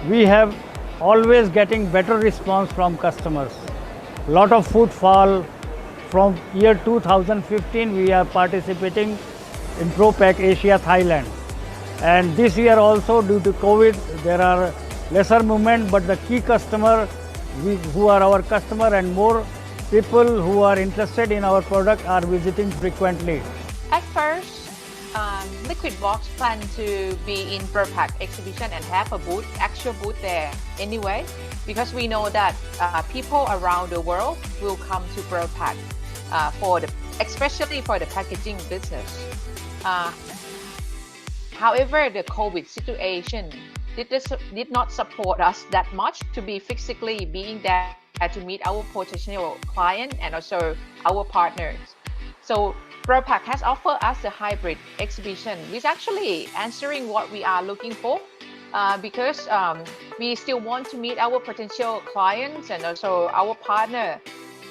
we have always getting better response from customers. Lot of footfall. From year 2015, we are participating in ProPak Asia Thailand. And this year also, due to COVID, there are lesser movement, but the key customer, who are our customer, and more people who are interested in our product are visiting frequently. At first, Liquidbox planned to be in ProPak exhibition and have a booth, actual booth there anyway, because we know that people around the world will come to ProPak especially for the packaging business. However, the COVID situation did not support us that much to be physically being there to meet our potential client and also our partners. So ProPak has offered us a hybrid exhibition, which actually answering what we are looking for, because we still want to meet our potential clients and also our partner,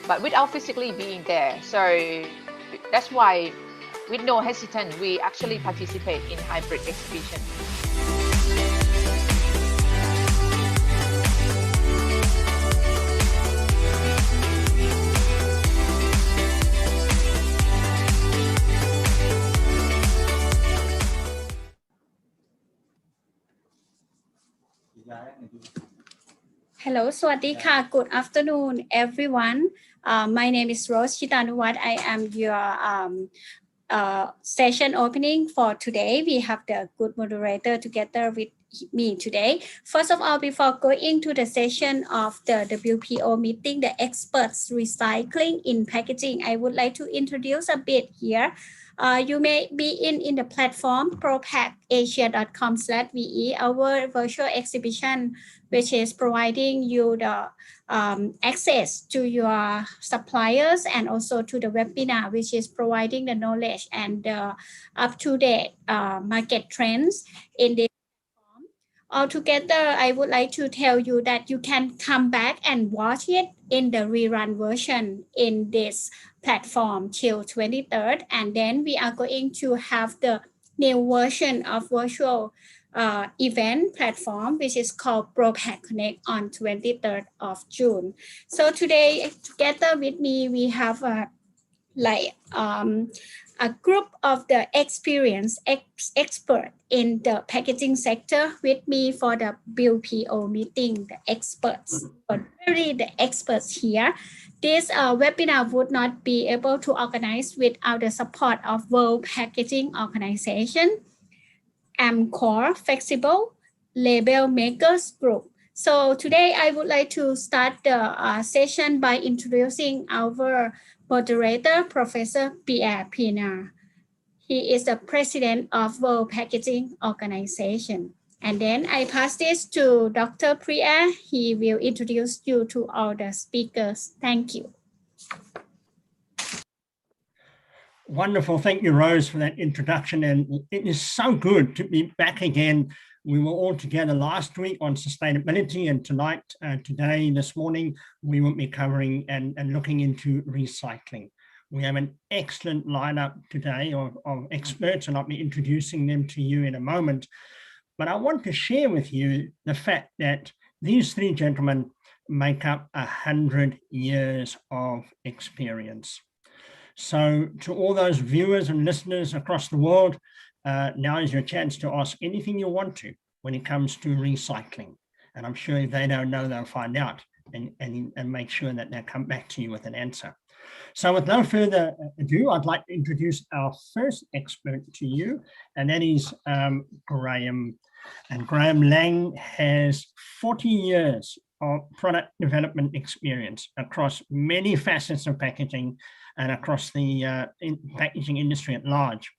but without physically being there. So that's why, with no hesitation, we actually participate in hybrid exhibition. Hello, Swadika. Good afternoon, everyone. My name is Rose Chitanuwat. I am your session opening for today. We have the good moderator together with me today. First of all, before going to the session of the WPO meeting, the experts recycling in packaging, I would like to introduce a bit here. You may be in the platform propakasia.com/ve, our virtual exhibition, which is providing you the access to your suppliers and also to the webinar, which is providing the knowledge and up-to-date market trends in this platform. Altogether, I would like to tell you that you can come back and watch it in the rerun version in this platform till 23rd, and then we are going to have the new version of virtual event platform, which is called ProPak Connect on 23rd of June. So today, together with me, we have a group of the experienced expert in the packaging sector with me for the WPO meeting, the experts, but really the experts here. This webinar would not be able to organize without the support of World Packaging Organization, Amcor, Flexible, Label Makers Group. So today I would like to start the session by introducing our moderator, Professor Pierre Pienaar. He is the president of World Packaging Organization. And then I pass this to Dr. Priya. He will introduce you to all the speakers. Thank you. Wonderful. Thank you, Rose, for that introduction. And it is so good to be back again. We were all together last week on sustainability, and tonight, today, this morning, we will be covering and looking into recycling. We have an excellent lineup today of experts, and I'll be introducing them to you in a moment. But I want to share with you the fact that these three gentlemen make up 100 years of experience. So to all those viewers and listeners across the world, now is your chance to ask anything you want to when it comes to recycling. And I'm sure if they don't know, they'll find out and make sure that they'll come back to you with an answer. So with no further ado, I'd like to introduce our first expert to you, and that is Graham. And Graham Lang has 40 years of product development experience across many facets of packaging and across the packaging industry at large.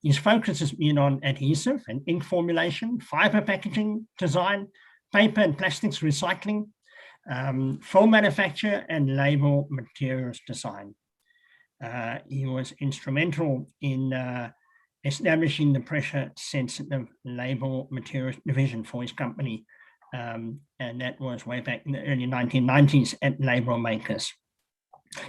His focus has been on adhesive and ink formulation, fiber packaging design, paper and plastics recycling, film manufacture, and label materials design. He was instrumental in establishing the pressure-sensitive label materials division for his company, and that was way back in the early 1990s at Label Makers.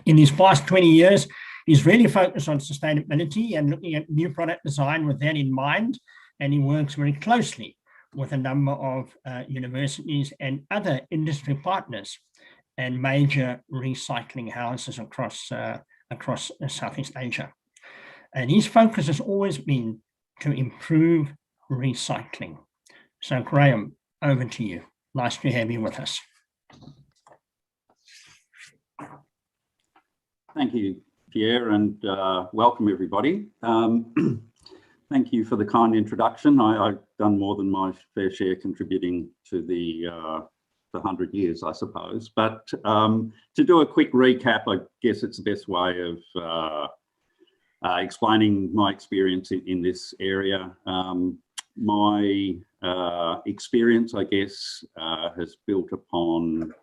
In these past 20 years, he's really focused on sustainability and looking at new product design with that in mind, and he works very closely with a number of universities and other industry partners and major recycling houses across Southeast Asia. And his focus has always been to improve recycling. So Graham, over to you. Nice to have you with us. Thank you, Pierre, and welcome everybody. Thank you for the kind introduction. I've done more than my fair share contributing to the 100 years, I suppose. But to do a quick recap, I guess it's the best way of explaining my experience in this area. My experience, I guess, has built upon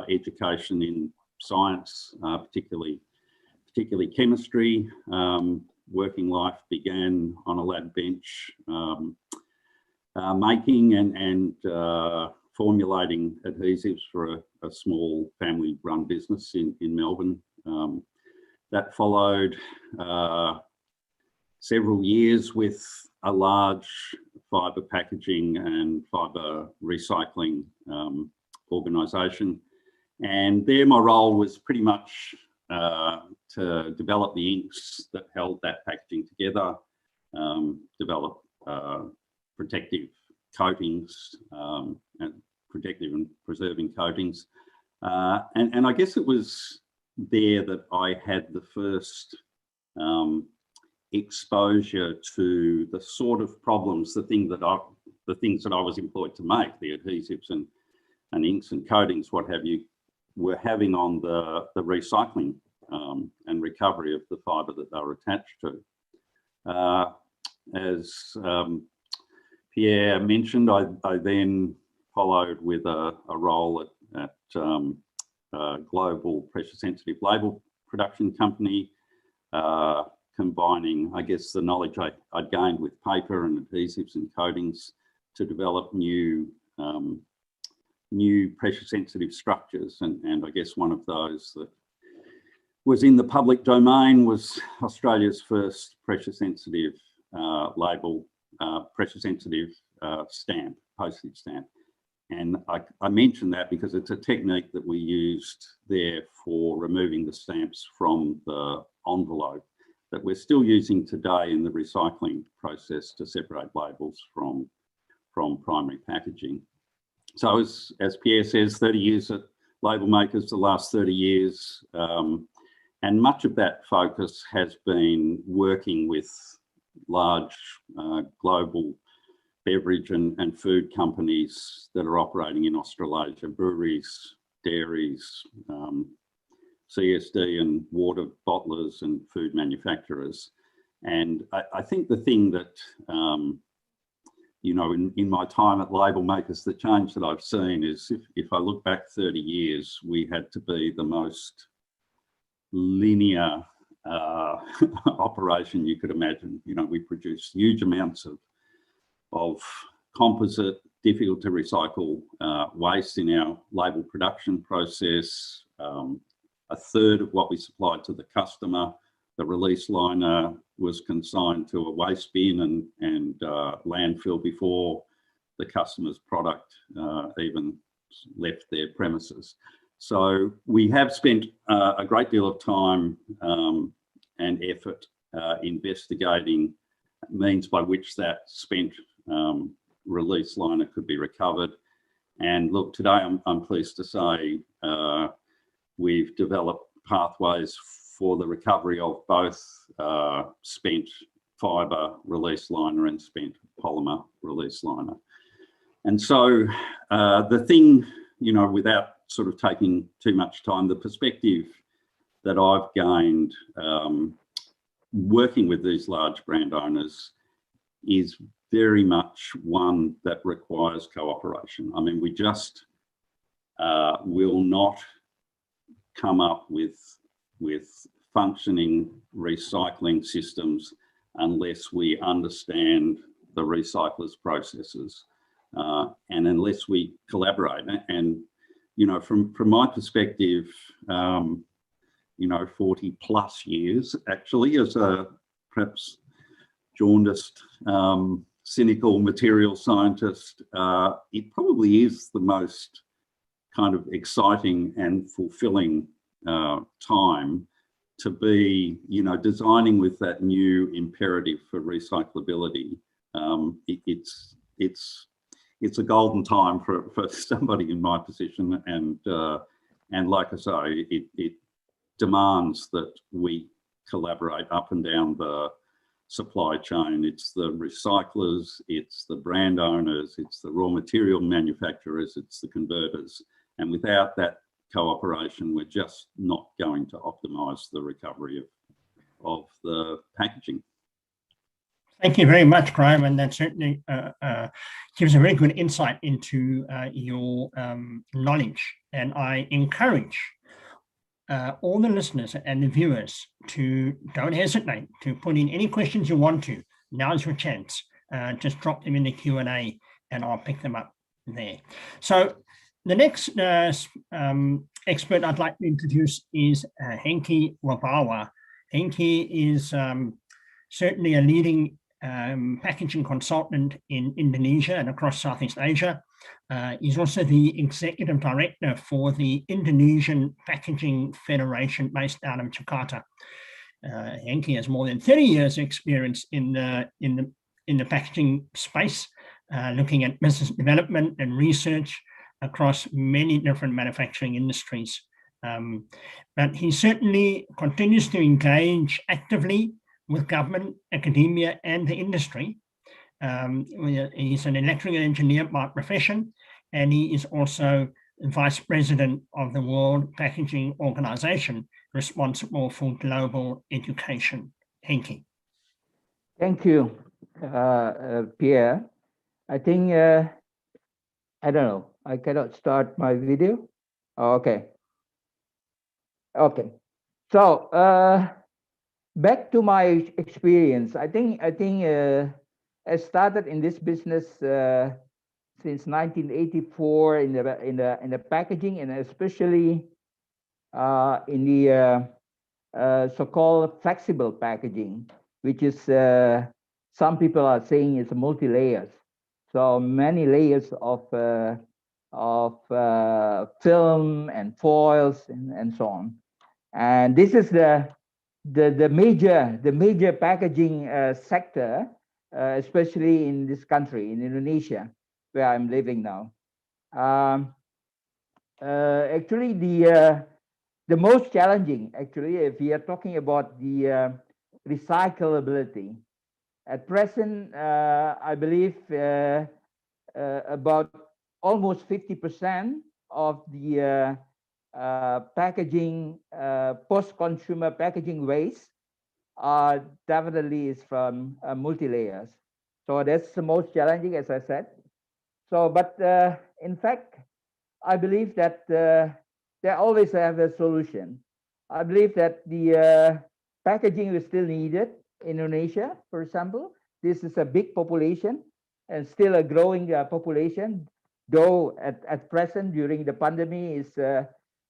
education in science, particularly chemistry. Working life began on a lab bench, making and formulating adhesives for a small family-run business in Melbourne. That followed several years with a large fibre packaging and fibre recycling organisation. And there my role was pretty much to develop the inks that held that packaging together, develop protective coatings and protective and preserving coatings. And I guess it was there that I had the first exposure to the sort of problems, the things that I was employed to make, the adhesives and inks and coatings, what have you, were having on the recycling and recovery of the fibre that they were attached to. As Pierre mentioned, I then followed with a role at a global pressure-sensitive label production company, combining, I guess, the knowledge I'd gained with paper and adhesives and coatings to develop new pressure-sensitive structures. And I guess one of those that was in the public domain was Australia's first pressure-sensitive label, pressure-sensitive stamp, postage stamp. And I mention that because it's a technique that we used there for removing the stamps from the envelope that we're still using today in the recycling process to separate labels from primary packaging. So as Pierre says, 30 years at label makers, the last 30 years, and much of that focus has been working with large global beverage and food companies that are operating in Australasia, breweries, dairies, CSD and water bottlers and food manufacturers. And I think the thing that, you know, in my time at label makers, the change that I've seen is if I look back 30 years, we had to be the most linear operation you could imagine. You know, we produced huge amounts of composite, difficult to recycle waste in our label production process. A third of what we supplied to the customer, the release liner, was consigned to a waste bin and landfill before the customer's product even left their premises. So we have spent a great deal of time and effort investigating means by which that spent release liner could be recovered. And look, today I'm pleased to say we've developed pathways for the recovery of both spent fibre release liner and spent polymer release liner. And so the thing, you know, without sort of taking too much time, the perspective that I've gained working with these large brand owners is very much one that requires cooperation. I mean, we just will not come up with functioning recycling systems unless we understand the recyclers' processes and unless we collaborate. And you know, from my perspective, you know, 40 plus years actually as a perhaps jaundiced cynical material scientist, it probably is the most kind of exciting and fulfilling time to be, designing with that new imperative for recyclability. It's a golden time for somebody in my position, and like I say, it demands that we collaborate up and down the supply chain. It's the recyclers, it's the brand owners, it's the raw material manufacturers, it's the converters, and without that cooperation, we're just not going to optimise the recovery of the packaging. Thank you very much, Graham, and that certainly gives a very good insight into your knowledge. And I encourage all the listeners and the viewers to don't hesitate to put in any questions you want to. Now's your chance. Just drop them in the Q&A and I'll pick them up there. So the next expert I'd like to introduce is Henki Wabawa. Henki is certainly a leading packaging consultant in Indonesia and across Southeast Asia. He's also the executive director for the Indonesian Packaging Federation based out of Jakarta. Henki has more than 30 years experience in the packaging space, looking at business development and research across many different manufacturing industries. But he certainly continues to engage actively with government, academia, and the industry. He's an electrical engineer by profession, and he is also vice president of the World Packaging Organization, responsible for global education. Henki. Thank you, Pierre. I think, I don't know, I cannot start my video. Oh, okay. Okay. So, back to my experience. I think I started in this business since 1984 in the packaging, and especially in the so-called flexible packaging, which is some people are saying it's multi-layers. So many layers of film and foils and so on. And this is the major packaging sector, especially in this country, in Indonesia, where I'm living now. Actually, the most challenging, actually, if we are talking about the recyclability, at present, I believe about almost 50% of the packaging, post-consumer packaging waste definitely is from multi-layers. So that's the most challenging, as I said. So, but in fact, I believe that they always have a solution. I believe that the packaging is still needed in Indonesia, for example. This is a big population and still a growing population, though at present during the pandemic is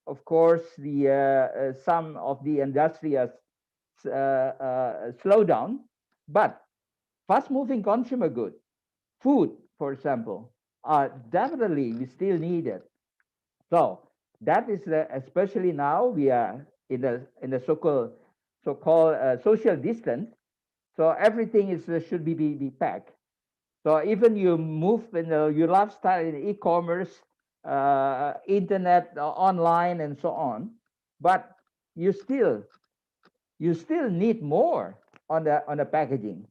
of course the some of the industry has slowed down, but fast-moving consumer goods, food, for example, definitely we still need it. So that is especially now we are in the so-called social distance. So everything is should be packed. So even you move in your lifestyle in e-commerce, internet, online, and so on, but you still need more on the packaging.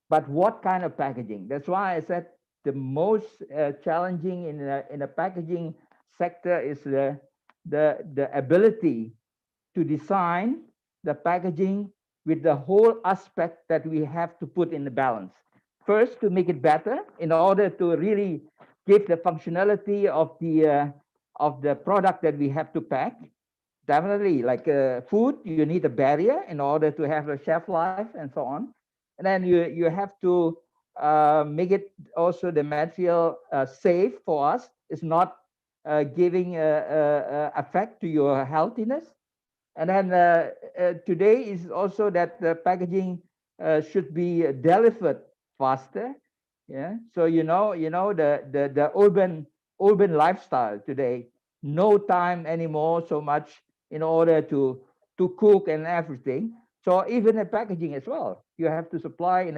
But what kind of packaging? That's why I said the most challenging in the packaging sector is the ability to design the packaging with the whole aspect that we have to put in the balance. First, to make it better in order to really give the functionality of the product that we have to pack. Definitely, like food, you need a barrier in order to have a shelf life and so on. And then you have to make it also the material safe for us. It's not giving effect to your healthiness. And then today is also that the packaging should be delivered faster. Yeah. So the urban lifestyle today, no time anymore so much in order to cook and everything. So even the packaging as well, you have to supply in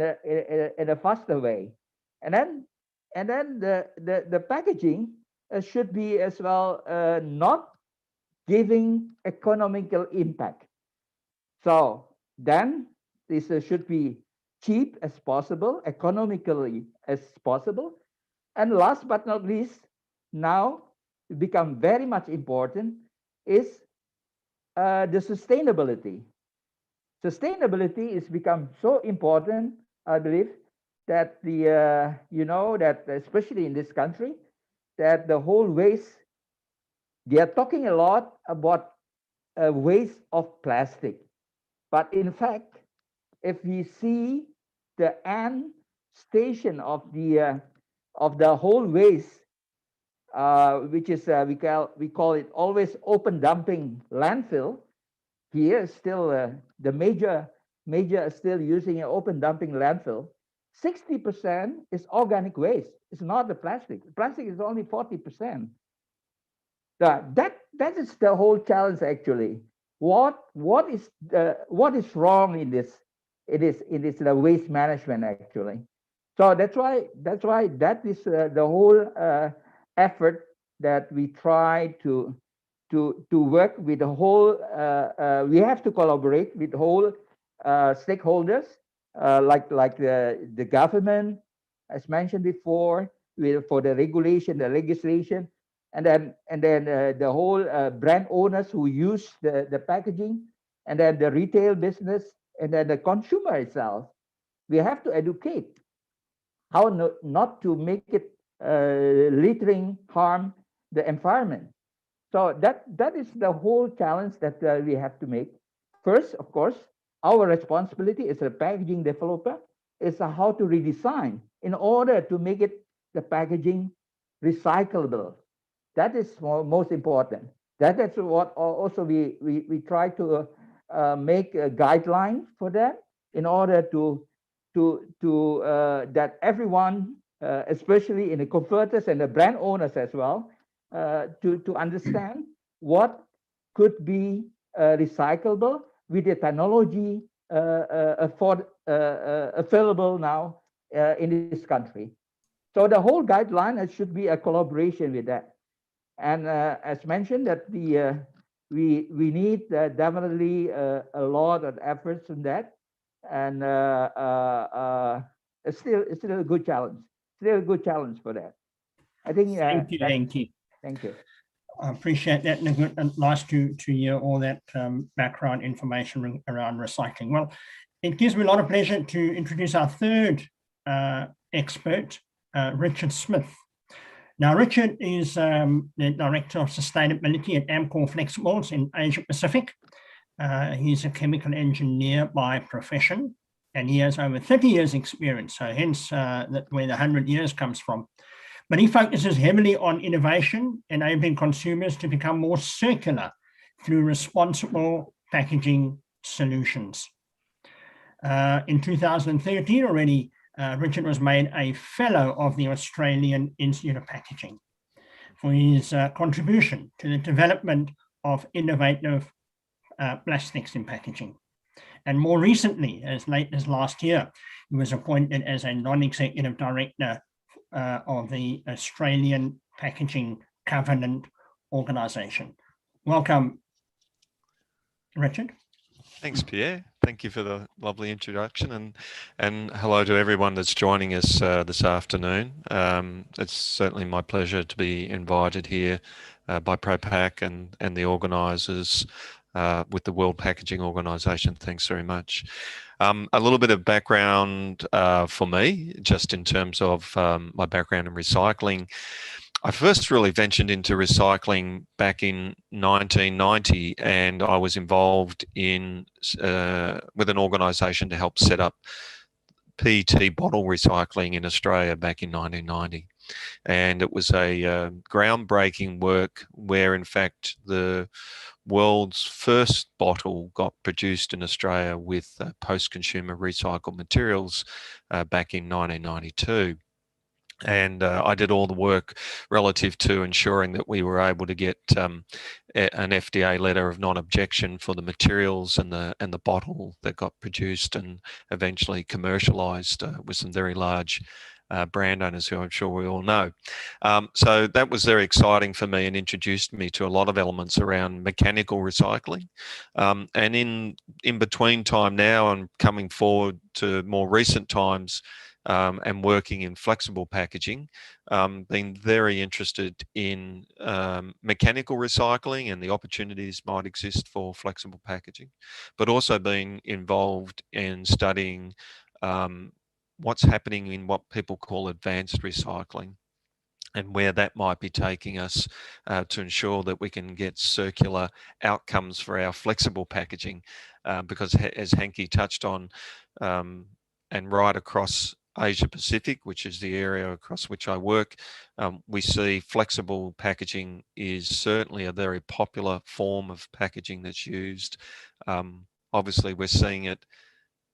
a faster way, and then the packaging should be as well not giving economical impact. So then this should be cheap as possible, economically as possible. And last but not least, now become very much important is the sustainability. Sustainability is become so important, I believe, that that especially in this country, that the whole waste, they are talking a lot about waste of plastic. But in fact, if we see the end station of the whole waste, which is we call it always open dumping landfill. Here still the major still using an open dumping landfill. 60% is organic waste. It's not the plastic. Plastic is only 40%. That is the whole challenge actually. What is wrong in this? It is the waste management actually. So that's why that is the whole effort that we try to work with the whole. We have to collaborate with the whole stakeholders, like the government, as mentioned before, for the regulation, the legislation, and then the whole brand owners who use the packaging, and then the retail business, and then the consumer itself. We have to educate how not to make it littering harm the environment. So that is the whole challenge that we have to make. First, of course, our responsibility as a packaging developer is how to redesign in order to make it the packaging recyclable. That is most important. That's what also we try to make a guideline for that in order to that everyone, especially in the converters and the brand owners as well, to understand what could be recyclable with the technology available now in this country. So the whole guideline should be a collaboration with that. And as mentioned, that we need definitely a lot of efforts on that, and it's still a good challenge. Still a good challenge for that. I think. Thank you, Enki. Thank you. I appreciate that, and nice to hear all that background information around recycling. Well, it gives me a lot of pleasure to introduce our third expert, Richard Smith. Now, Richard is the Director of Sustainability at Amcor Flexibles in Asia Pacific. He's a chemical engineer by profession, and he has over 30 years experience, so hence where the 100 years comes from. But he focuses heavily on innovation, enabling consumers to become more circular through responsible packaging solutions. In 2013 already, Richard was made a fellow of the Australian Institute of Packaging for his contribution to the development of innovative plastics in packaging. And more recently, as late as last year, he was appointed as a non-executive director of the Australian Packaging Covenant Organisation. Welcome, Richard. Thanks, Pierre. Thank you for the lovely introduction, and hello to everyone that's joining us this afternoon. It's certainly my pleasure to be invited here by ProPak and the organisers with the World Packaging Organisation. Thanks very much. A little bit of background for me, just in terms of my background in recycling. I first really ventured into recycling back in 1990, and I was involved in with an organisation to help set up PET bottle recycling in Australia back in 1990. And it was a groundbreaking work where, in fact, the world's first bottle got produced in Australia with post-consumer recycled materials back in 1992. And I did all the work relative to ensuring that we were able to get an FDA letter of non-objection for the materials and the bottle that got produced and eventually commercialized with some very large brand owners who I'm sure we all know. So that was very exciting for me and introduced me to a lot of elements around mechanical recycling. And in between time now and coming forward to more recent times, and working in flexible packaging, been very interested in mechanical recycling and the opportunities might exist for flexible packaging, but also been involved in studying what's happening in what people call advanced recycling and where that might be taking us to ensure that we can get circular outcomes for our flexible packaging, because as Hanky touched on, and right across Asia Pacific, which is the area across which I work, we see flexible packaging is certainly a very popular form of packaging that's used. Obviously, we're seeing it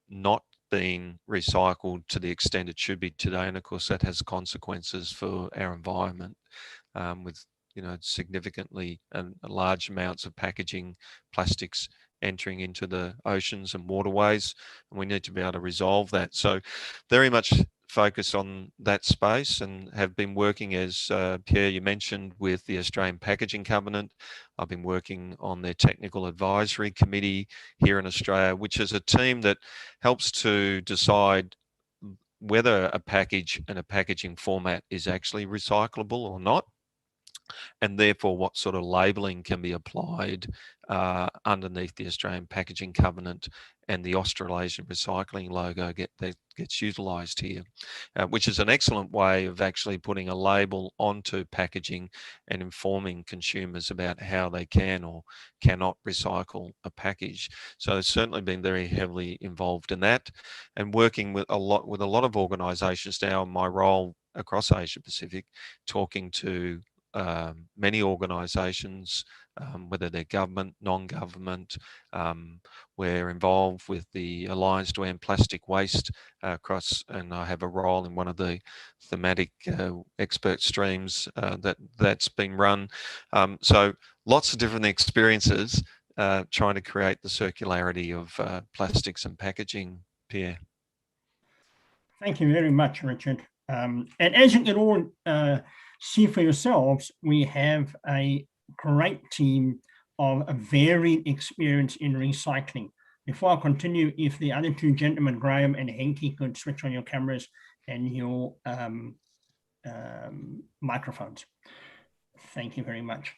not being recycled to the extent it should be today, and of course that has consequences for our environment, with significantly large amounts of packaging plastics entering into the oceans and waterways, and we need to be able to resolve that. So very much focused on that space and have been working, as Pierre, you mentioned, with the Australian Packaging Covenant. I've been working on their technical advisory committee here in Australia, which is a team that helps to decide whether a package and a packaging format is actually recyclable or not, and therefore what sort of labelling can be applied underneath the Australian Packaging Covenant, and the Australasian Recycling logo that gets utilised here, which is an excellent way of actually putting a label onto packaging and informing consumers about how they can or cannot recycle a package. So it's certainly been very heavily involved in that, and working with a lot of organisations now in my role across Asia Pacific, talking to many organisations, whether they're government, non-government. We're involved with the Alliance to End Plastic Waste across, and I have a role in one of the thematic expert streams that's been run. So lots of different experiences trying to create the circularity of plastics and packaging, Pierre. Thank you very much, Richard. And as you can all see for yourselves, we have a great team of varied experience in recycling. Before I continue, if the other two gentlemen, Graham and Henke, could switch on your cameras and your microphones. Thank you very much.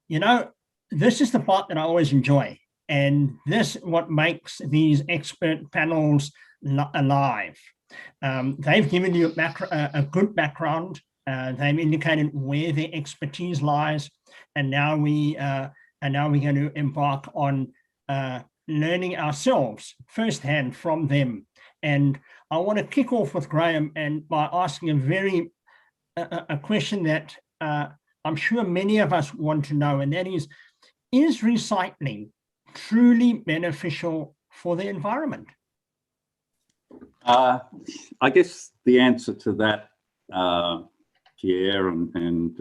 This is the part that I always enjoy, and this is what makes these expert panels alive. They've given you a good background. They've indicated where their expertise lies, and now we're going to embark on learning ourselves firsthand from them. And I want to kick off with Graham and by asking a question that I'm sure many of us want to know, and that is recycling truly beneficial for the environment? I guess the answer to that, Pierre and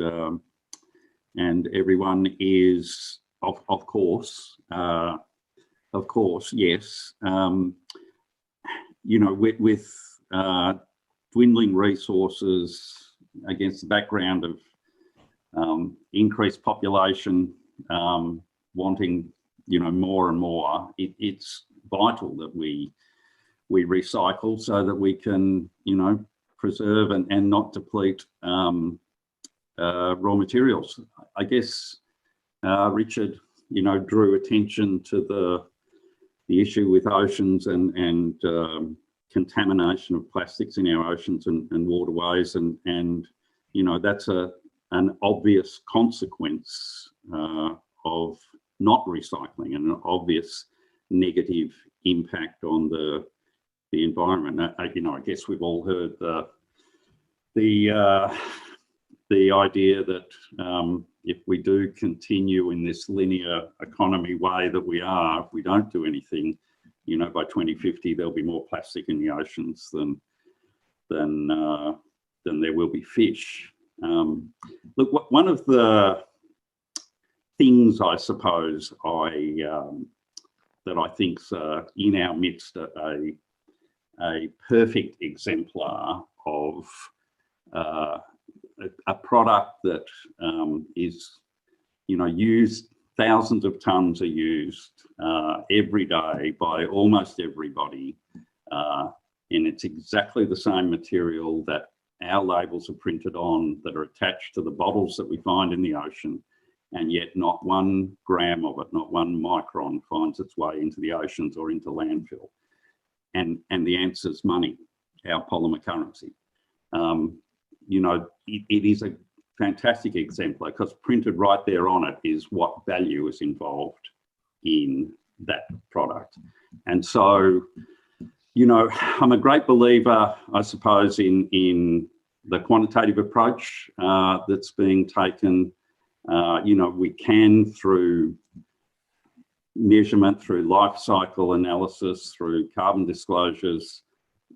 everyone, is of course, yes. With dwindling resources against the background of increased population, wanting more and more, it's vital that we recycle so that we can preserve and not deplete raw materials. I guess Richard drew attention to the issue with oceans and contamination of plastics in our oceans and waterways, and that's an obvious consequence of not recycling, and an obvious negative impact on the environment. I guess we've all heard the idea that if we do continue in this linear economy way that we are, if we don't do anything, you know, by 2050 there'll be more plastic in the oceans than there will be fish. Look, one of the things I suppose that I think's in our midst a perfect exemplar of a product that is, you know, used, thousands of tons are used every day by almost everybody, and it's exactly the same material that our labels are printed on, that are attached to the bottles that we find in the ocean, and yet not 1 gram of it, not 1 micron finds its way into the oceans or into landfill. And the answer is money, our polymer currency. You know, it is a fantastic exemplar because printed right there on it is what value is involved in that product. And so, you know, I'm a great believer, I suppose, in the quantitative approach that's being taken. You know, we can, through measurement, through life cycle analysis, through carbon disclosures,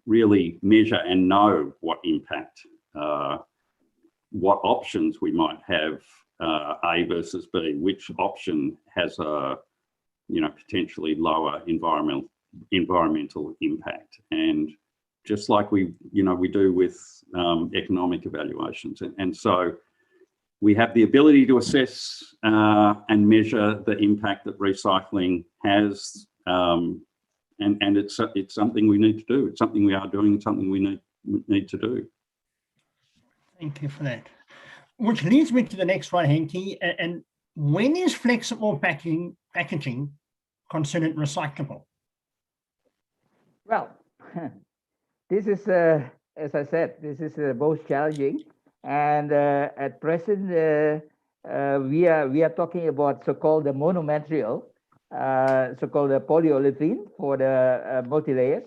really measure and know what impact, what options we might have, A versus B, which option has a, you know, potentially lower environmental impact. And just like we do with economic evaluations. And so we have the ability to assess and measure the impact that recycling has, and it's something we need to do. It's something we are doing. It's something we need to do. Thank you for that. Which leads me to the next one, Henky. And when is flexible packaging considered recyclable? Well, this is, as I said, this is most challenging. And at present, we are talking about so-called the monomaterial, so-called the polyolefin for the multi-layers.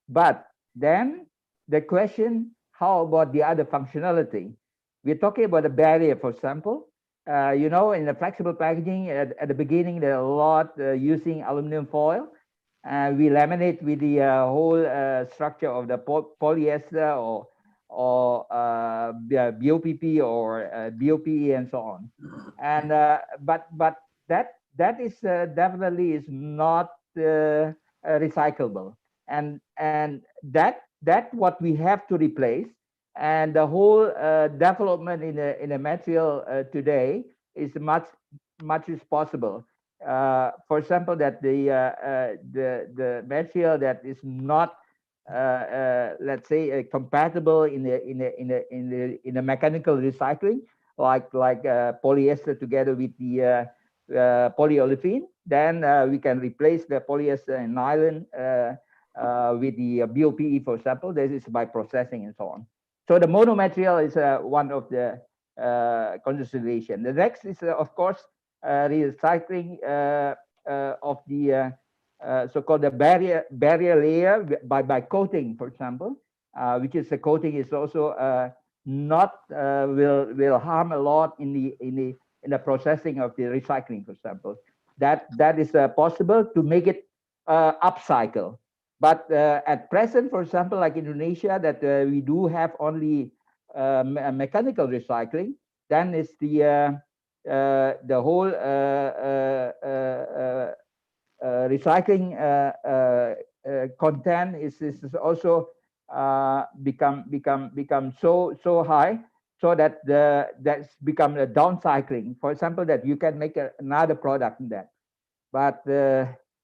But then the question, how about the other functionality? We're talking about a barrier, for example. You know, in the flexible packaging, at the beginning, there are a lot using aluminum foil. We laminate with the whole structure of the polyester or BOPP or BOPE and so on. And but that is definitely is not recyclable, and that what we have to replace. And the whole development in a material today is much as possible. For example, that the material that is not let's say compatible in the mechanical recycling, like polyester together with the polyolefin, then we can replace the polyester and nylon with the BOPE, for example. This is by processing and so on. So the monomaterial is one of the consideration. The next is of course recycling of the so-called the barrier layer by coating, for example, which is the coating is also not will harm a lot in the processing of the recycling, for example. That is possible to make it upcycle. But at present, for example, like Indonesia, that we do have only mechanical recycling, then it's the whole recycling content is also become so high, so that that's become a downcycling. For example, that you can make another product in that, but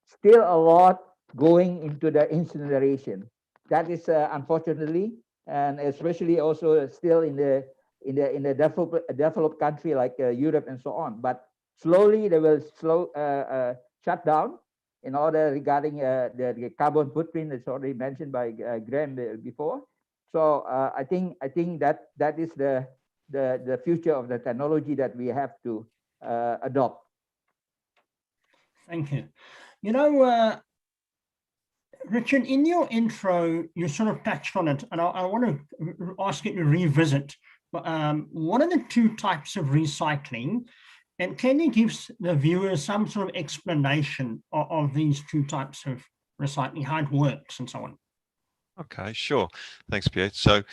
still a lot going into the incineration. That is unfortunately, and especially also still in the developed country like Europe and so on. But slowly they will shut down in order regarding the carbon footprint that's already mentioned by Graham before. So I think that is the future of the technology that we have to adopt. Thank you. You know, Richard, in your intro, you sort of touched on it, and I want to ask you to revisit. What are the two types of recycling? And can you give the viewers some sort of explanation of these two types of recycling, how it works and so on? Okay, sure. Thanks, Pierre. So,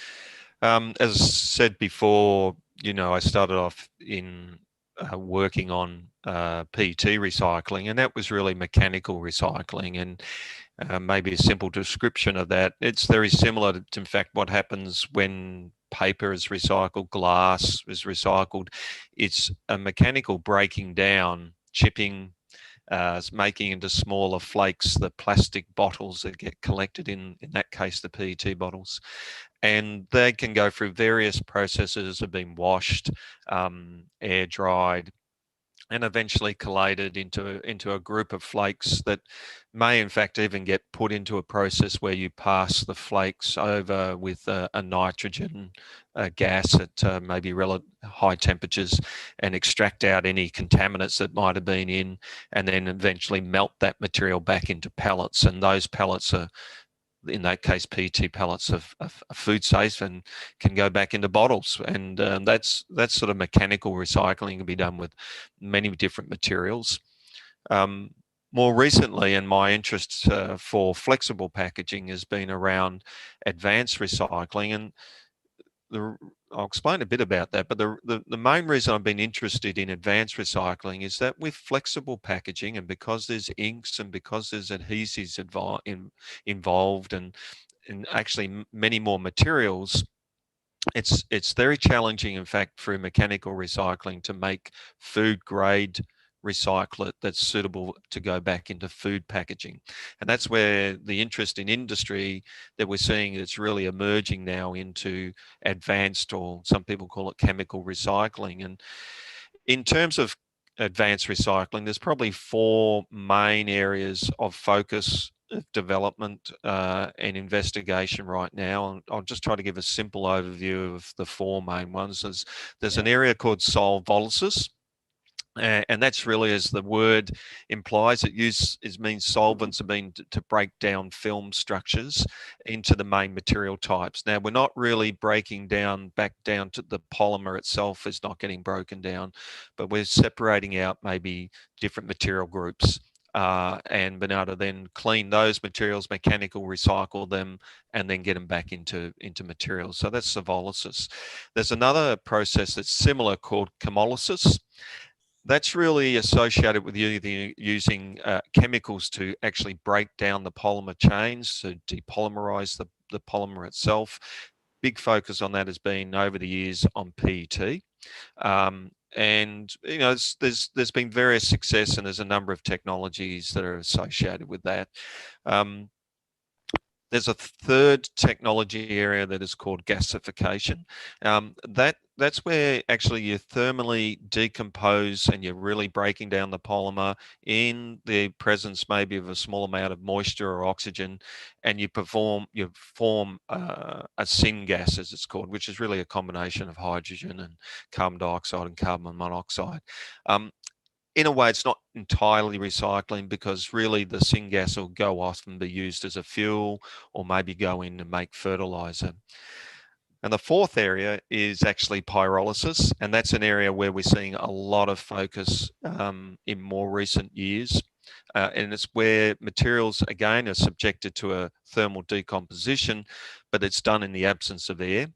as said before, I started off in working on PET recycling, and that was really mechanical recycling. And maybe a simple description of that, it's very similar to, in fact, what happens when paper is recycled, glass is recycled. It's a mechanical breaking down, chipping, making into smaller flakes the plastic bottles that get collected in that case, the PET bottles. And they can go through various processes of being washed, air dried, and eventually collated into a group of flakes that may in fact even get put into a process where you pass the flakes over with a nitrogen gas at maybe relative high temperatures and extract out any contaminants that might have been in, and then eventually melt that material back into pellets. And those pellets are, in that case, PET pellets are food safe and can go back into bottles. And that's sort of mechanical recycling, can be done with many different materials. More recently, and my interest for flexible packaging has been around advanced recycling, and I'll explain a bit about that, but the main reason I've been interested in advanced recycling is that with flexible packaging, and because there's inks and because there's adhesives involved and actually many more materials, it's very challenging, in fact, through mechanical recycling to make food grade recyclate that's suitable to go back into food packaging. And that's where the interest in industry that we're seeing that's really emerging now into advanced, or some people call it chemical recycling. And in terms of advanced recycling, there's probably four main areas of focus of development and investigation right now. And I'll just try to give a simple overview of the four main ones. There's an area called solvolysis. And that's really, as the word implies, it means solvents have been to break down film structures into the main material types. Now, we're not really breaking back down to the polymer itself is not getting broken down, but we're separating out maybe different material groups and being able to then clean those materials, mechanical recycle them, and then get them back into materials. So that's solvolysis. There's another process that's similar called chemolysis. That's really associated with using chemicals to actually break down the polymer chains, to depolymerize the polymer itself. Big focus on that has been over the years on PET. And there's been various success, and there's a number of technologies that are associated with that. There's a third technology area that is called gasification. That's where actually you thermally decompose and you're really breaking down the polymer in the presence maybe of a small amount of moisture or oxygen, and you form a syngas, as it's called, which is really a combination of hydrogen and carbon dioxide and carbon monoxide. In a way, it's not entirely recycling, because really the syngas will go off and be used as a fuel, or maybe go in and make fertilizer. And the fourth area is actually pyrolysis, and that's an area where we're seeing a lot of focus in more recent years. And it's where materials, again, are subjected to a thermal decomposition, but it's done in the absence of air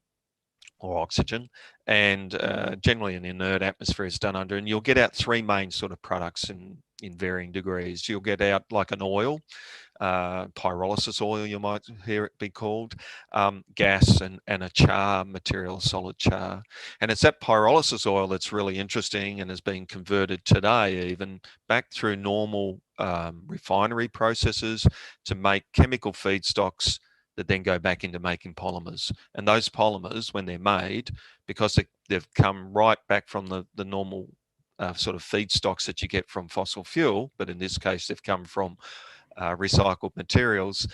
or oxygen, and generally an inert atmosphere is done under, and you'll get out three main sort of products in varying degrees. You'll get out like an oil, pyrolysis oil, you might hear it be called, gas, and a char material, solid char. And it's that pyrolysis oil that's really interesting and has been converted today even back through normal refinery processes to make chemical feedstocks that then go back into making polymers. And those polymers, when they're made, because they've come right back from the normal sort of feedstocks that you get from fossil fuel, but in this case, they've come from recycled materials,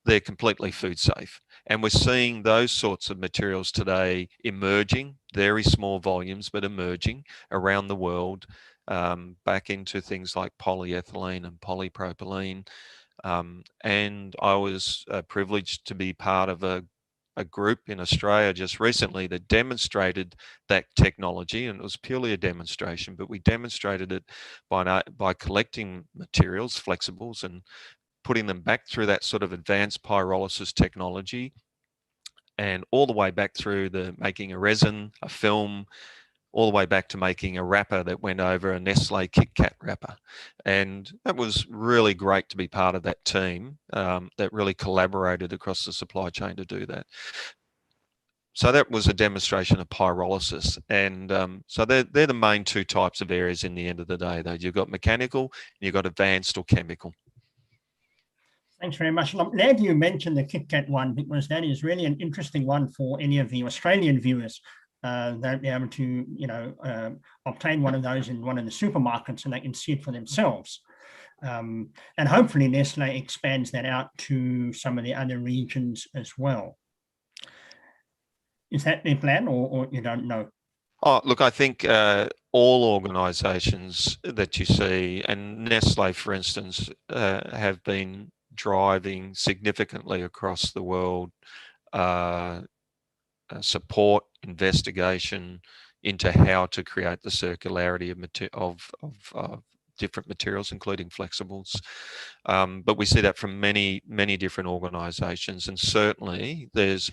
they're completely food safe. And we're seeing those sorts of materials today emerging, very small volumes, but emerging around the world, back into things like polyethylene and polypropylene. And I was privileged to be part of a a group in Australia just recently that demonstrated that technology, and it was purely a demonstration, but we demonstrated it by collecting materials, flexibles, and putting them back through that sort of advanced pyrolysis technology, and all the way back through the making a resin, a film, all the way back to making a wrapper that went over a Nestle Kit Kat wrapper. And that was really great to be part of that team that really collaborated across the supply chain to do that. So that was a demonstration of pyrolysis. And so they're the main two types of areas in the end of the day, though. You've got mechanical and you've got advanced or chemical. Thanks very much. I'm glad you mentioned the Kit Kat one, because that is really an interesting one for any of the Australian viewers. They'll be able to, obtain one of those in one of the supermarkets, and they can see it for themselves. And hopefully Nestle expands that out to some of the other regions as well. Is that their plan, or you don't know? Oh, look, I think all organisations that you see, and Nestle, for instance, have been driving significantly across the world support, investigation into how to create the circularity of different materials, including flexibles. But we see that from many, many different organisations, and certainly there's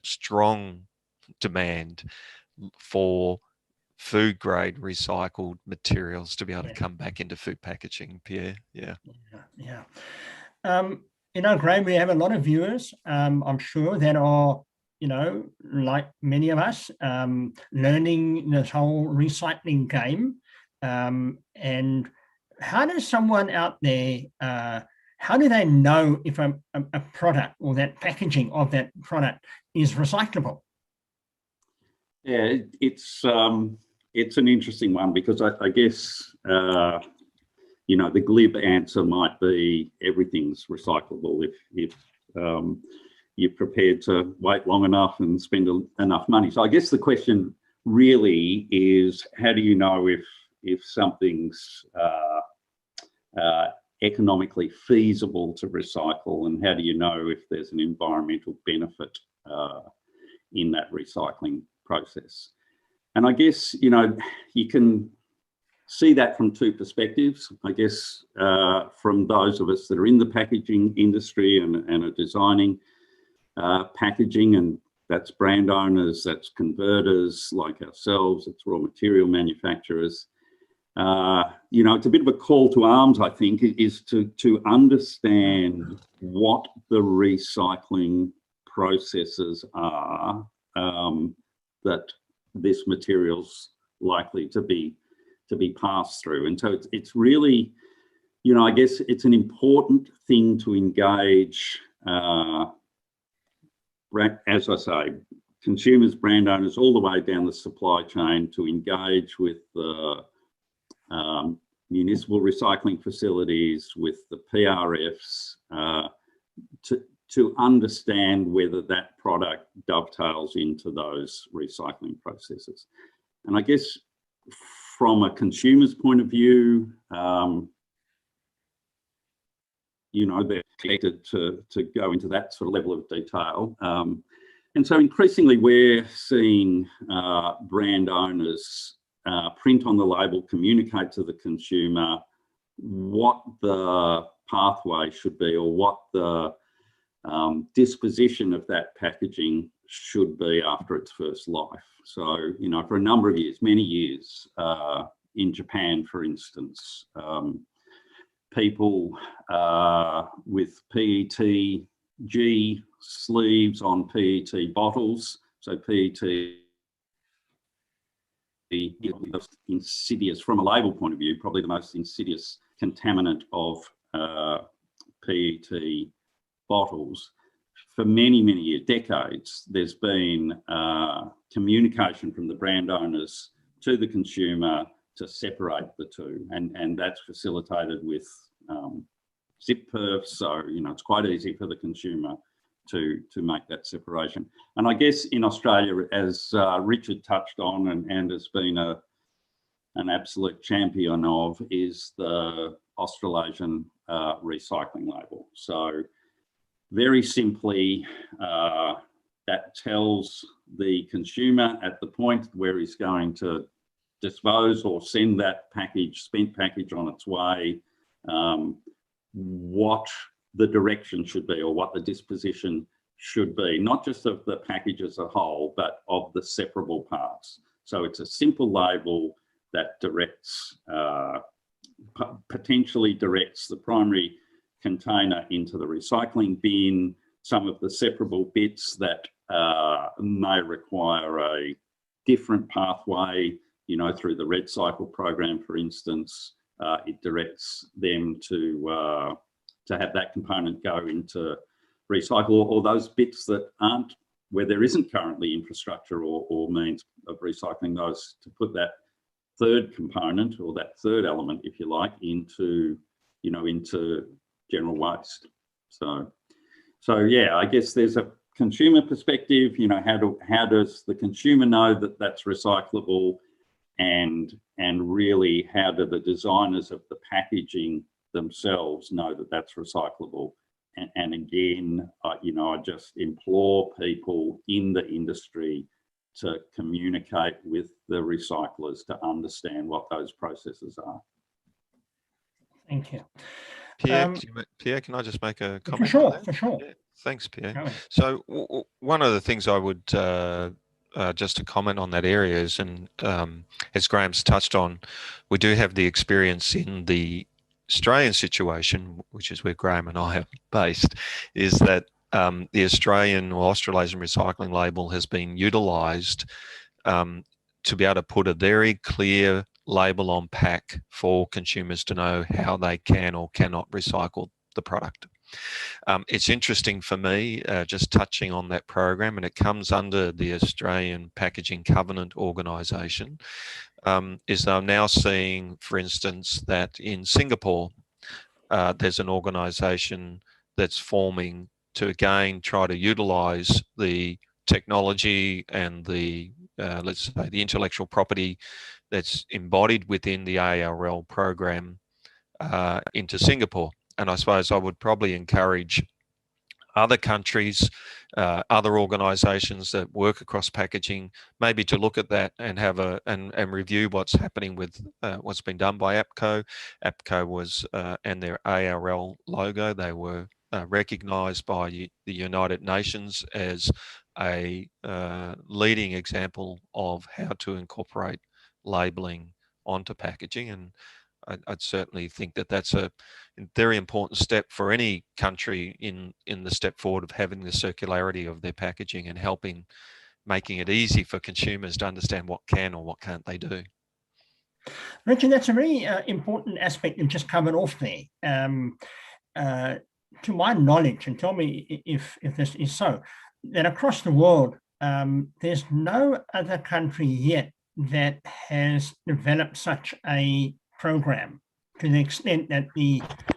strong demand for food grade recycled materials to be able to come back into food packaging, Pierre. Yeah. Graham, we have a lot of viewers, I'm sure, that are, like many of us, learning this whole recycling game. And how does someone out there, how do they know if a product or that packaging of that product is recyclable? Yeah, it's an interesting one, because I guess, the glib answer might be everything's recyclable if you're prepared to wait long enough and spend enough money. So I guess the question really is, how do you know if something's economically feasible to recycle, and how do you know if there's an environmental benefit in that recycling process? And I guess, you can see that from two perspectives. I guess from those of us that are in the packaging industry and are designing packaging, and that's brand owners, that's converters like ourselves, it's raw material manufacturers. It's a bit of a call to arms, I think, is to understand what the recycling processes are that this material's likely to be passed through. And so it's really, I guess it's an important thing to engage, as I say, consumers, brand owners, all the way down the supply chain, to engage with the municipal recycling facilities, with the PRFs, to understand whether that product dovetails into those recycling processes. And I guess from a consumer's point of view, they're expected to go into that sort of level of detail. And so increasingly we're seeing brand owners print on the label, communicate to the consumer what the pathway should be, or what the disposition of that packaging should be after its first life. So, for a number of years, many years, in Japan, for instance, people with PETG sleeves on PET bottles. So PET, the most insidious, from a label point of view, probably the most insidious contaminant of PET bottles. For many, many years, decades, there's been communication from the brand owners to the consumer to separate the two, and that's facilitated with zip perfs. So it's quite easy for the consumer to make that separation. And I guess in Australia, as Richard touched on and has been an absolute champion of, is the Australasian recycling label. So very simply, that tells the consumer at the point where he's going to dispose or send that package, spent package on its way, what the direction should be or what the disposition should be, not just of the package as a whole, but of the separable parts. So it's a simple label that directs, potentially directs the primary container into the recycling bin, some of the separable bits that may require a different pathway, you know, through the Red Cycle program, for instance. It directs them to have that component go into recycle, or those bits that aren't, where there isn't currently infrastructure or means of recycling those, to put that third component or that third element, if you like, into, you know, into general waste. So yeah, I guess there's a consumer perspective, you know, how does the consumer know that that's recyclable, and really how do the designers of the packaging themselves know that that's recyclable? And again, you know, I just implore people in the industry to communicate with the recyclers to understand what those processes are. Thank you. Pierre, Pierre, can I just make a comment? For sure, on that? for sure. Yeah, thanks, Pierre. Go ahead. So one of the things I would just to comment on that area is, and as Graham's touched on, we do have the experience in the Australian situation, which is where Graham and I are based, is that the Australian or Australasian recycling label has been utilised to be able to put a very clear label on pack for consumers to know how they can or cannot recycle the product. It's interesting for me, just touching on that program, and it comes under the Australian Packaging Covenant Organisation, is I'm now seeing, for instance, that in Singapore, there's an organisation that's forming to again try to utilise the technology and the, let's say, the intellectual property that's embodied within the ARL program into Singapore. And I suppose I would probably encourage other countries, other organisations that work across packaging, maybe to look at that and have a and review what's happening with what's been done by APCO. APCO was and their ARL logo, they were recognised by the United Nations as a leading example of how to incorporate labelling onto packaging, and I'd certainly think that that's a very important step for any country in the step forward of having the circularity of their packaging and making it easy for consumers to understand what can or what can't they do. Richard, that's a very important aspect you've just covered off there. To my knowledge, and tell me if this is so, that across the world, there's no other country yet that has developed such a program to the extent that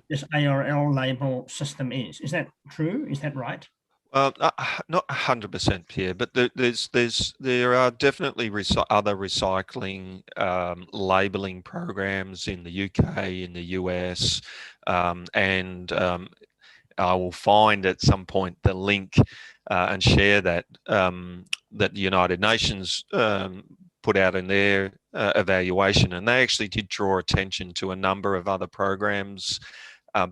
this ARL label system is. Is that true? Is that right? Not 100%, Pierre, but there are definitely other recycling labelling programs in the UK, in the US, and I will find at some point the link and share that that the United Nations put out in their evaluation, and they actually did draw attention to a number of other programs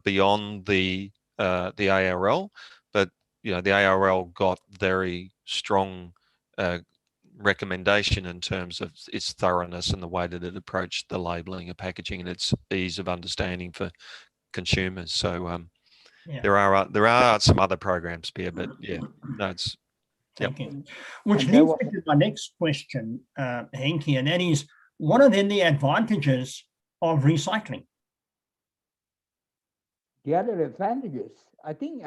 beyond the ARL, but you know the ARL got very strong recommendation in terms of its thoroughness and the way that it approached the labelling of packaging and its ease of understanding for consumers. So yeah. there are some other programs, Pierre, but yeah, no, it's Thank you. Which leads me to my next question, Henki, and that is, what are then the advantages of recycling? The other advantages, I think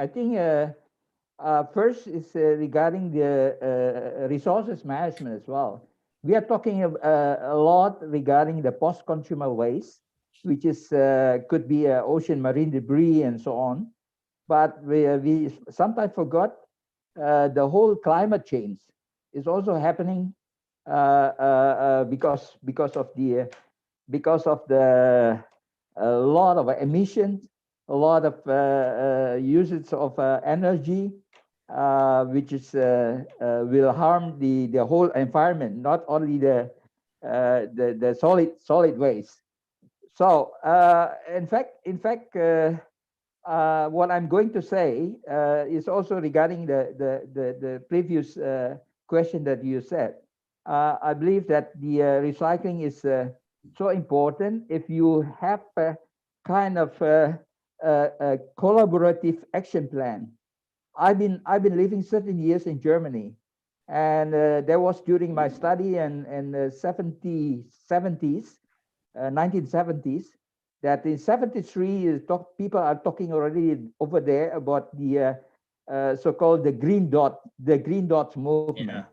first is regarding the resources management as well. We are talking a lot regarding the post-consumer waste, which is could be ocean marine debris and so on. But we sometimes forgot the whole climate change is also happening because of the a lot of emissions, a lot of usage of energy, which is will harm the whole environment, not only the solid waste. So in fact, what I'm going to say is also regarding the previous question that you said. I believe that the recycling is so important. If you have a kind of a collaborative action plan. I've been living certain years in Germany, and that was during my study and the 70s, 1970s. That in 73, people are talking already over there about the so-called the Green Dots movement, Yeah.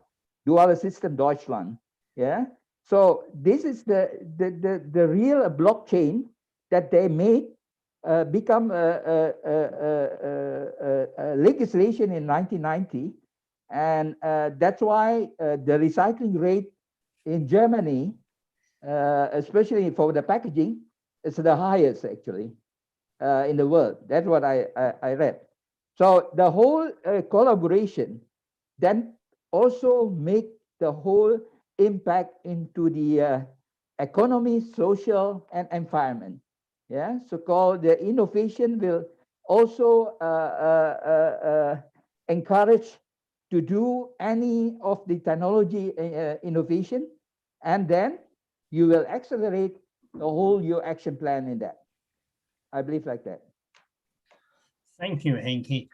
Dual System Deutschland. Yeah. So this is the real blockchain that they made become a legislation in 1990, and that's why the recycling rate in Germany, especially for the packaging, is the highest actually in the world. That's what I read. So the whole collaboration then also make the whole impact into the economy, social, and environment. Yeah, so-called the innovation will also encourage to do any of the technology innovation, and then you will accelerate the whole your action plan in that. I believe like that. Thank you, Henki.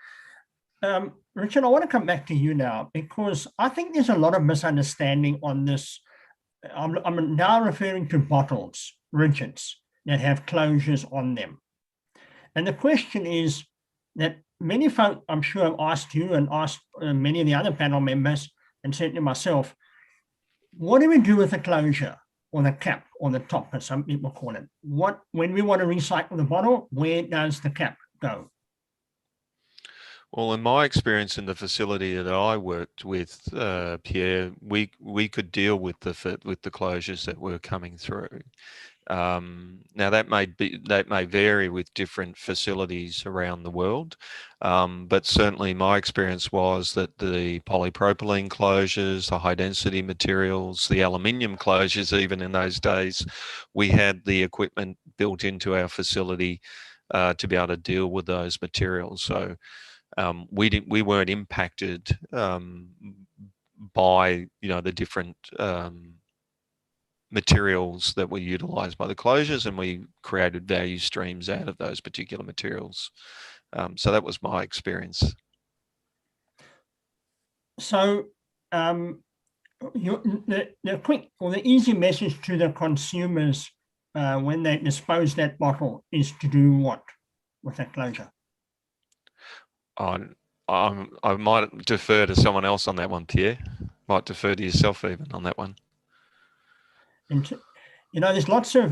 Richard, I want to come back to you now, because I think there's a lot of misunderstanding on this. I'm now referring to bottles, rigids, that have closures on them. And the question is that many folk, I'm sure, have asked you and asked many of the other panel members, and certainly myself, what do we do with the closure or the cap or the top, as some people call it? When we want to recycle the bottle, where does the cap go? Well, in my experience in the facility that I worked with, Pierre, we could deal with the closures that were coming through. Now that may vary with different facilities around the world, but certainly my experience was that the polypropylene closures, the high density materials, the aluminium closures, even in those days, we had the equipment built into our facility to be able to deal with those materials. So we weren't impacted by the different materials that were utilized by the closures, and we created value streams out of those particular materials. So that was my experience. So the quick or the easy message to the consumers when they dispose that bottle is to do what with that closure? I might defer to someone else on that one, Pierre. Might defer to yourself even on that one. And there's lots of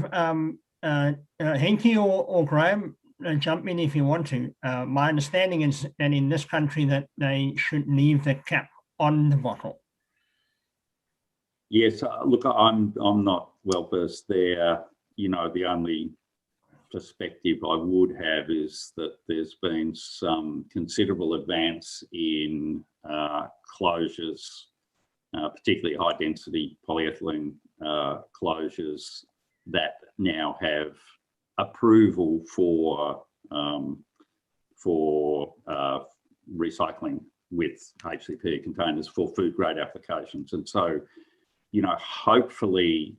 Henki or Graham, jump in if you want to. My understanding is that in this country that they should leave the cap on the bottle. Yes, look, I'm not well versed there. The only perspective I would have is that there's been some considerable advance in closures, particularly high density polyethylene closures that now have approval for recycling with HCP containers for food grade applications. And so, hopefully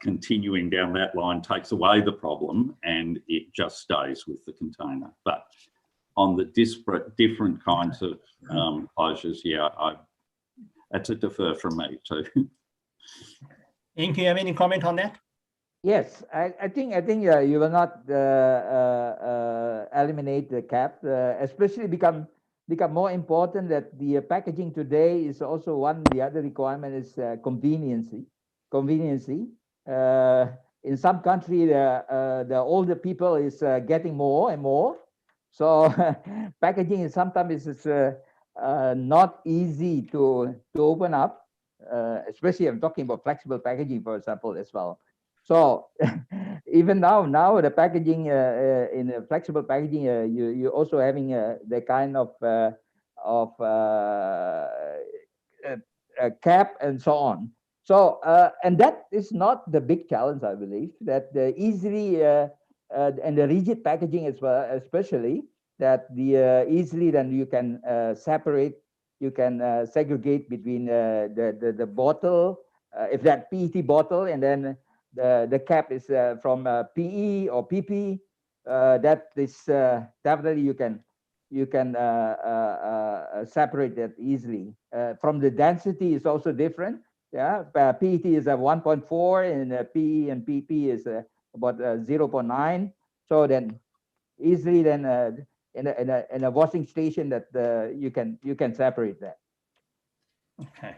continuing down that line takes away the problem and it just stays with the container. But on the different kinds of closures, that's a defer from me too. Henki, you have any comment on that? Yes, I think you will not eliminate the cap, especially become more important that the packaging today is also one. The other requirement is conveniency. In some country, the older people is getting more and more, so packaging is sometimes is not easy to open up. Especially I'm talking about flexible packaging, for example, as well. So even now the packaging in flexible packaging, you also having the kind of cap and so on. So, and that is not the big challenge, I believe, that the easily and the rigid packaging as well, especially that the easily then you can separate, you can segregate between the bottle, if that PET bottle, and then the cap is from PE or PP. That is definitely you can separate that easily. From the density is also different. Yeah, PET is a 1.4 and PE and PP is about 0.9. So then easily then in a washing station that you can separate that. Okay.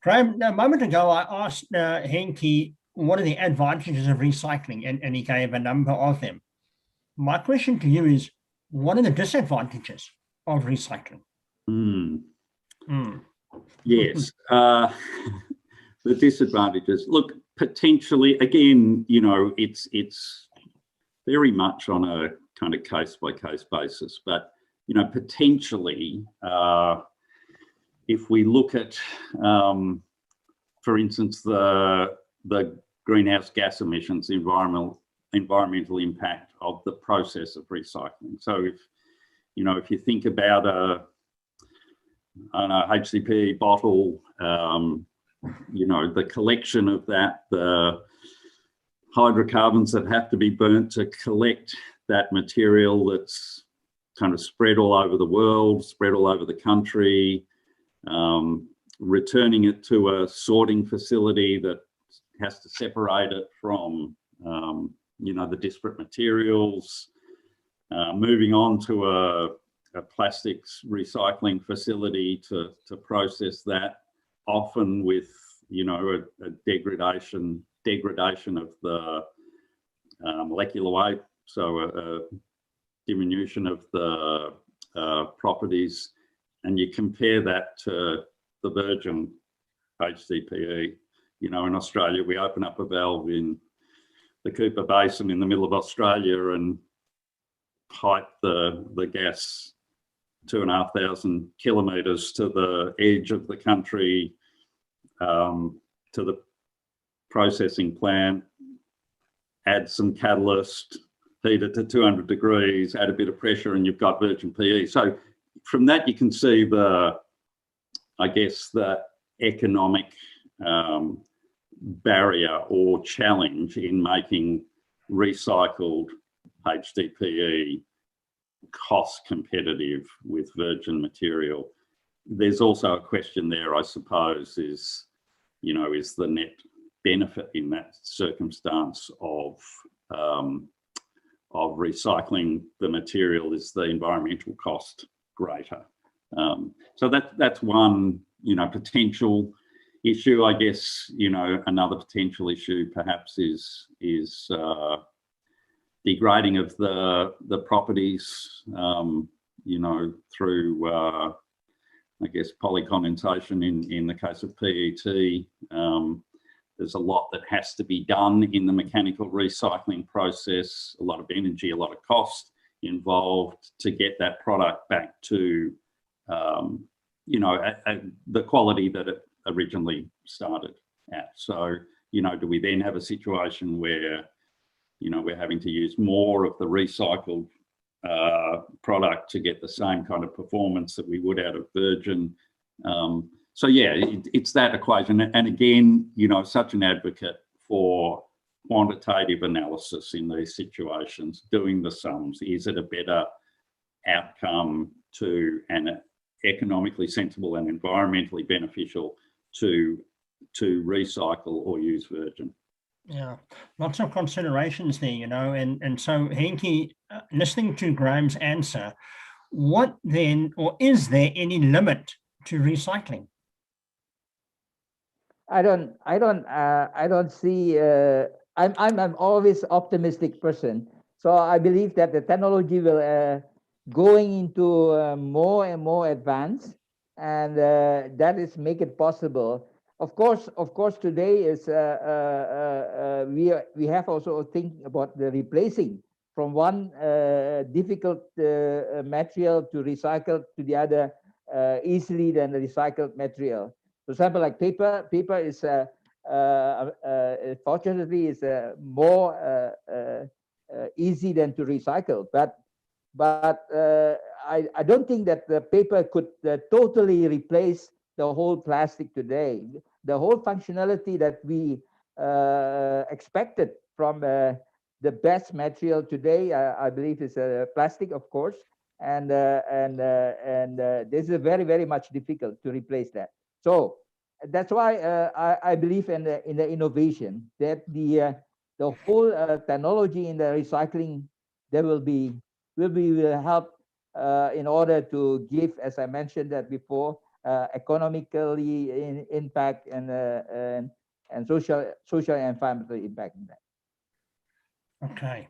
Graham, a moment ago, I asked Henke, what are the advantages of recycling? And he gave a number of them. My question to you is, what are the disadvantages of recycling? Yes. The disadvantages, look, potentially, again, you know, it's very much on a kind of case-by-case basis, but, you know, potentially, if we look at, for instance, the greenhouse gas emissions, the environmental impact of the process of recycling. So if, you know, if you think about I don't know, HDPE bottle, you know, the collection of that, the hydrocarbons that have to be burnt to collect that material that's kind of spread all over the world, spread all over the country, returning it to a sorting facility that has to separate it from, you know, the disparate materials, moving on to a plastics recycling facility to process that, often with, you know, a degradation of the molecular weight, so a diminution of the properties, and you compare that to the virgin HDPE. You know, in Australia, we open up a valve in the Cooper Basin in the middle of Australia and pipe the gas 2,500 kilometres to the edge of the country, to the processing plant, add some catalyst, heat it to 200 degrees, add a bit of pressure, and you've got virgin PE. So from that, you can see the, I guess, the economic barrier or challenge in making recycled HDPE cost competitive with virgin material. There's also a question there, I suppose, is, you know, is the net benefit in that circumstance of recycling the material, is the environmental cost greater? So that's one, you know, potential issue. I guess, you know, another potential issue perhaps is degrading of the properties, you know, through I guess polycondensation in the case of PET. There's a lot that has to be done in the mechanical recycling process, a lot of energy, a lot of cost involved to get that product back to, you know, the quality that it originally started at. So, you know, do we then have a situation where, you know, we're having to use more of the recycled product to get the same kind of performance that we would out of virgin? So yeah, it's that equation. And again, you know, such an advocate for quantitative analysis in these situations, doing the sums. Is it a better outcome to an economically sensible and environmentally beneficial to recycle or use virgin? Yeah, lots of considerations there, you know, and so Henke, listening to Graham's answer, what then, or is there any limit to recycling? I don't see. I'm always optimistic person, so I believe that the technology will going into more and more advanced, and that is make it possible. Of course, today is we have also thinking about the replacing from one difficult material to recycle to the other easily than the recycled material. For example, like paper. Paper is fortunately is more easy than to recycle, but I don't think that the paper could totally replace the whole plastic today. The whole functionality that we expected from the best material today, I believe, is plastic, of course, and this is very much difficult to replace that. So that's why I believe in the innovation, that the whole technology in the recycling there will help in order to give, as I mentioned that before, economically impact and social and environmental impact in that. Okay.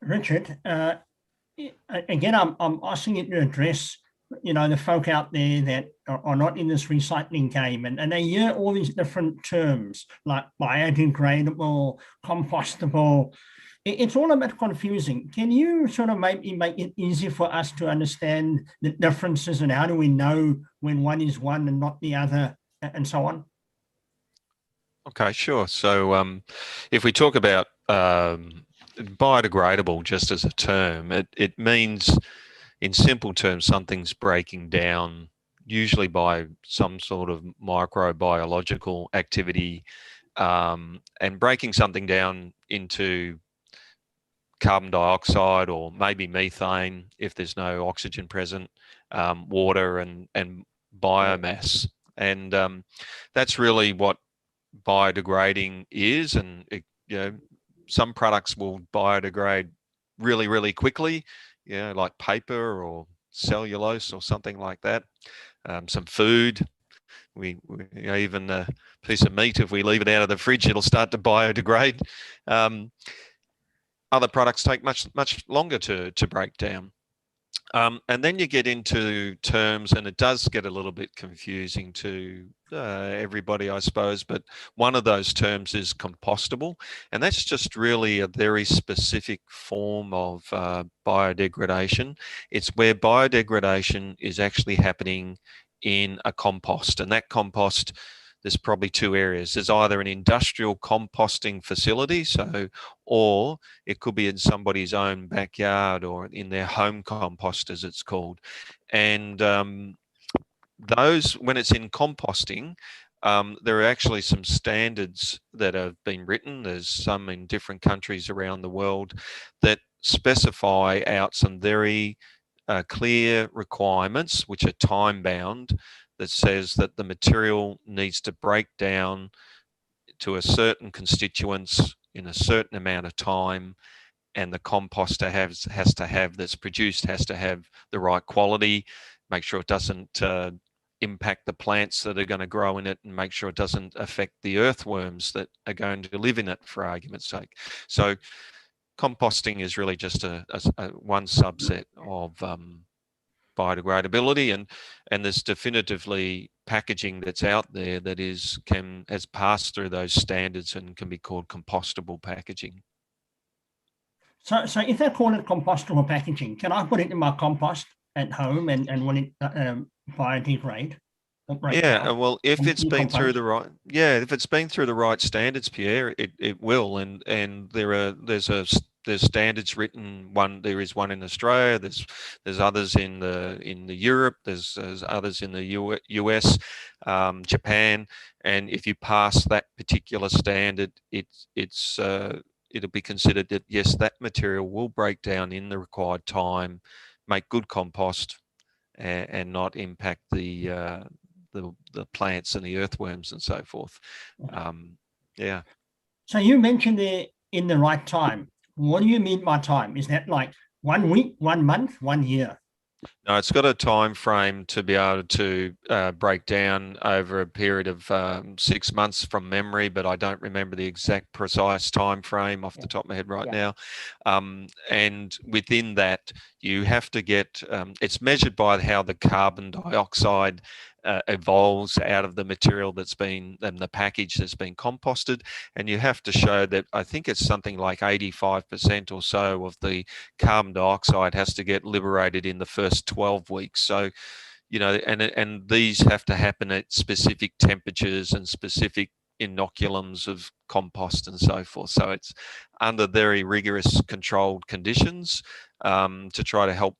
Richard, again, I'm asking you to address, the folk out there that are not in this recycling game, and they hear all these different terms like biodegradable, compostable. It's all a bit confusing. Can you sort of maybe make it easier for us to understand the differences and how do we know when one is one and not the other, and so on? Okay, sure. So if we talk about biodegradable just as a term, it means, in simple terms, something's breaking down, usually by some sort of microbiological activity, and breaking something down into carbon dioxide or maybe methane if there's no oxygen present, water and biomass. And that's really what biodegrading is. And some products will biodegrade really quickly, like paper or cellulose or something like that. Some food, even a piece of meat, if we leave it out of the fridge, it'll start to biodegrade. Other products take much longer to break down. And then you get into terms, and it does get a little bit confusing to everybody, I suppose, but one of those terms is compostable, and that's just really a very specific form of biodegradation. It's where biodegradation is actually happening in a compost, and that compost, there's probably two areas. There's either an industrial composting facility, or it could be in somebody's own backyard or in their home compost, as it's called. And those, when it's in composting, there are actually some standards that have been written. There's some in different countries around the world that specify out some very clear requirements, which are time bound, that says that the material needs to break down to a certain constituents in a certain amount of time, and the composter has to have that's produced has to have the right quality, make sure it doesn't impact the plants that are going to grow in it, and make sure it doesn't affect the earthworms that are going to live in it, for argument's sake. So composting is really just a one subset of biodegradability, and there's definitively packaging that's out there that has passed through those standards and can be called compostable packaging. So if they call it compostable packaging, can I put it in my compost at home and will it biodegrade? Yeah, well, if it's been through the right, if it's been through the right standards, Pierre, it will, and there's standards written. There is one in Australia. There's others in the Europe. There's others in the US, Japan, and if you pass that particular standard, it'll be considered that yes, that material will break down in the required time, make good compost, and not impact the plants and the earthworms and so forth. Yeah. So you mentioned there in the right time. What do you mean by time? Is that like 1 week, 1 month, 1 year? No, it's got a time frame to be able to break down over a period of 6 months from memory, but I don't remember the exact precise time frame off the top of my head right now. And within that, you have to get, it's measured by how the carbon dioxide evolves out of the material that's been, the package that's been composted. And you have to show that, I think it's something like 85% or so of the carbon dioxide has to get liberated in the first 12 weeks. So, you know, and these have to happen at specific temperatures and specific inoculums of compost and so forth. So it's under very rigorous controlled conditions to try to help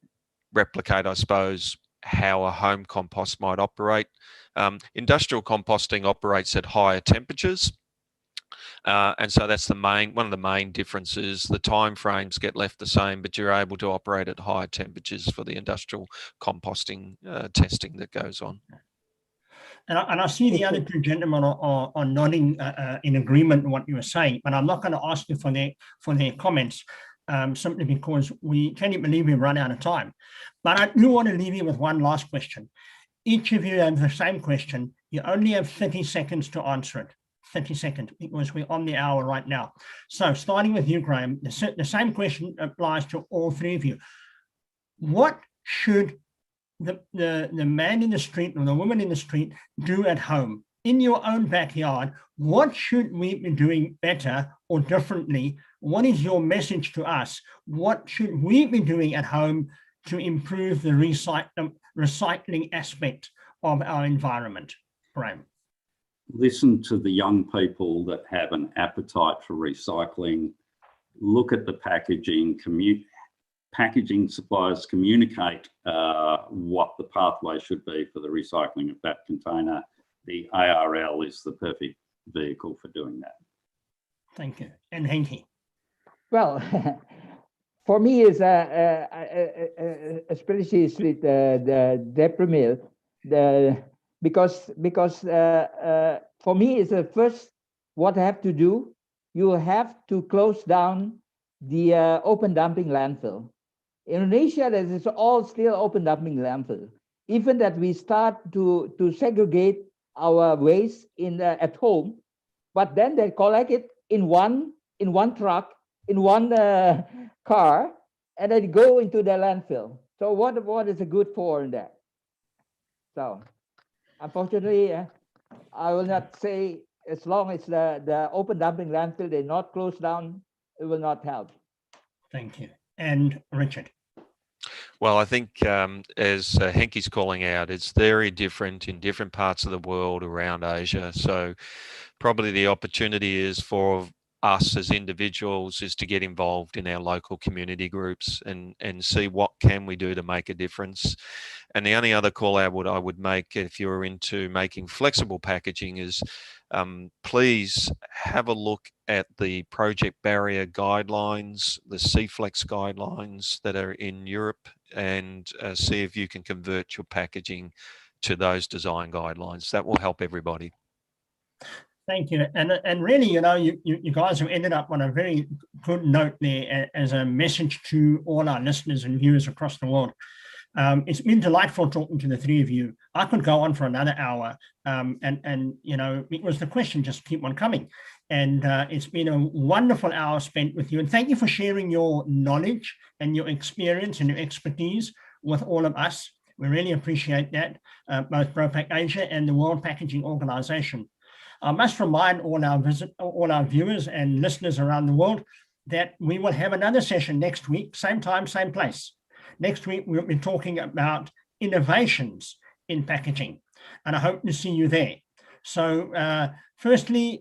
replicate, I suppose, how a home compost might operate. Industrial composting operates at higher temperatures. And so that's one of the main differences. The time frames get left the same, but you're able to operate at higher temperatures for the industrial composting testing that goes on. And I see the other two gentlemen are nodding in agreement with what you were saying, but I'm not going to ask you for their comments simply because can you believe we've run out of time. But I do want to leave you with one last question. Each of you have the same question. You only have 30 seconds to answer it. 30 seconds, because we're on the hour right now. So starting with you, Graham, the same question applies to all three of you. What should the man in the street or the woman in the street do at home? In your own backyard, what should we be doing better or differently? What is your message to us? What should we be doing at home to improve the recycling aspect of our environment? Graham. Listen to the young people that have an appetite for recycling. Look at the packaging. Packaging suppliers communicate what the pathway should be for the recycling of that container. The ARL is the perfect vehicle for doing that. Thank you. And Henky. Well, for me, is especially with the Deprimil, because for me, it's the first, what I have to do, you have to close down the open dumping landfill. In Indonesia, there is all still open dumping landfill. Even that we start to segregate our waste at home, but then they collect it in one truck, in one car, and then go into the landfill. So what is it good for in that? So unfortunately, I will not say, as long as the open dumping landfill, they're not closed down, it will not help. Thank you. And Richard. Well, I think as Henky's calling out, it's very different in different parts of the world around Asia. So probably the opportunity is for us as individuals is to get involved in our local community groups and see what can we do to make a difference. And the only other call out I would make if you're into making flexible packaging is please have a look at the Project Barrier guidelines, the CFlex guidelines that are in Europe, and see if you can convert your packaging to those design guidelines. That will help everybody. Thank you. And really, you know, you guys have ended up on a very good note there as a message to all our listeners and viewers across the world. It's been delightful talking to the three of you. I could go on for another hour, and you know, because the questions just keep on coming. And it's been a wonderful hour spent with you. And thank you for sharing your knowledge and your experience and your expertise with all of us. We really appreciate that, both ProPak Asia and the World Packaging Organization. I must remind all our viewers and listeners around the world that we will have another session next week, same time, same place. Next week, we'll be talking about innovations in packaging, and I hope to see you there. So firstly,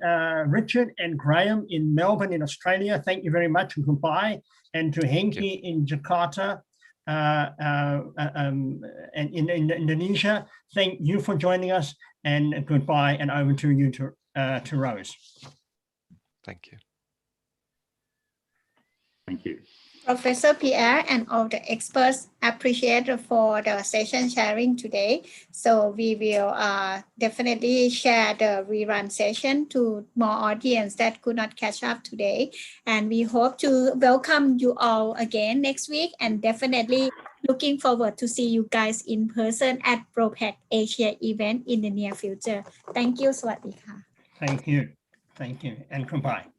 Richard and Graham in Melbourne in Australia, thank you very much and goodbye. And to Henky in Jakarta and in Indonesia, thank you for joining us and goodbye, and over to you to Rose. Thank you. Thank you. Professor Pierre and all the experts appreciate for the session sharing today. So we will definitely share the rerun session to more audience that could not catch up today. And we hope to welcome you all again next week and definitely looking forward to see you guys in person at ProPak Asia event in the near future. Thank you สวัสดีค่ะ Thank you. And goodbye.